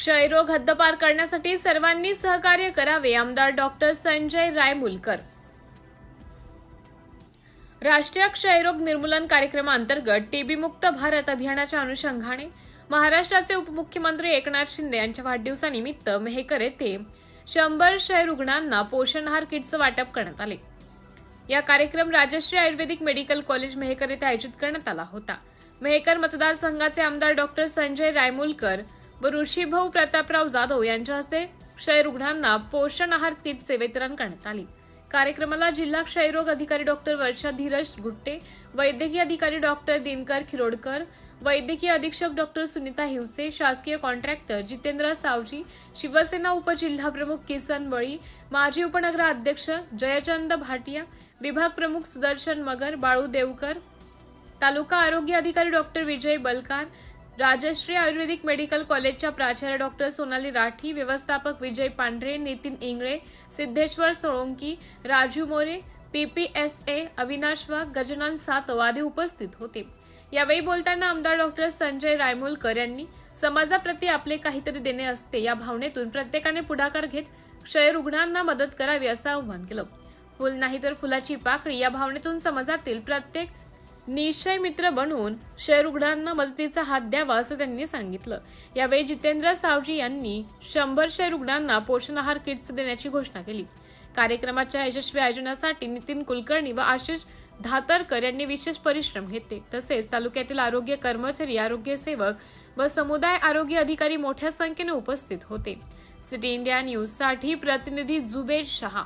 क्षयरोग हद्दपार करण्यासाठी सर्वांनी सहकार्य करावे. आमदार डॉक्टर संजय रायमुलकर. राष्ट्रीय क्षयरोग निर्मूलन कार्यक्रमांतर्गत टीबी मुक्त भारत अभियानाच्या अनुषंगाने महाराष्ट्राचे उपमुख्यमंत्री एकनाथ शिंदे यांच्या वाढदिवसानिमित्त मेहकर येथे 100 क्षय रुग्णांना पोषण आहार किटचं वाटप करण्यात आले. या कार्यक्रम राजश्री आयुर्वेदिक मेडिकल कॉलेज मेहकर येथे आयोजित करण्यात आला होता. मेहकर मतदारसंघाचे आमदार डॉक्टर संजय रायमुलकर व ऋषीभाऊ प्रतापराव जाधव यांच्या हस्ते क्षय रुग्णांना पोषण आहार किटचे वितरण करण्यात आले. कार्यक्रमाला जिल्हा क्षयरोग अधिकारी डॉक्टर वर्षा धीरज गुट्टे, वैद्यकीय अधिकारी डॉक्टर दिनकर खिरोडकर, वैद्यकीय अधीक्षक डॉक्टर सुनीता हिवसे, शासकीय कॉन्ट्रॅक्टर जितेंद्र सावजी, शिवसेना उपजिल्हाप्रमुख किसन बळी, माजी उपनगराध्यक्ष जयचंद भाटिया, विभाग प्रमुख सुदर्शन मगर, बाळू देवकर, तालुका आरोग्य अधिकारी डॉक्टर विजय बलकार, राजश्री आयुर्वेदिक मेडिकल कॉलेजच्या प्राचार्य डॉक्टर सोनाली राठी, व्यवस्थापक विजय पांढरे, नितीन इंगळे, सिद्धेश्वर सोळंकी, राजू मोरे, पीपीएसए अविनाश वाघ, गजानन सातव आदी उपस्थित होते. यावेळी बोलताना आमदार डॉक्टर संजय रायमुलकर यांनी समाजाप्रती आपले काहीतरी देणे असते या भावनेतून प्रत्येकाने पुढाकार घेत क्षय रुग्णांना मदत करावी असं आवाहन केलं. फुल नाही तर फुलाची पाकळी या भावनेतून समाजातील प्रत्येक निश्चय मित्र बनवून क्षय रुग्णांना मदतीचा हात द्यावा असं त्यांनी सांगितलं. यावेळी जितेंद्र सावजी यांनी 100 क्षय रुग्णांना पोषण आहार किट्स देण्याची घोषणा केली. कार्यक्रमाच्या यशस्वी आयोजनासाठी नितीन कुलकर्णी व आशिष धातरकर यांनी विशेष परिश्रम घेतले. तसेच तालुक्यातील आरोग्य कर्मचारी, आरोग्य सेवक व समुदाय आरोग्य अधिकारी मोठ्या संख्येने उपस्थित होते. सिटी इंडिया न्यूज साठी प्रतिनिधी जुबेर शहा.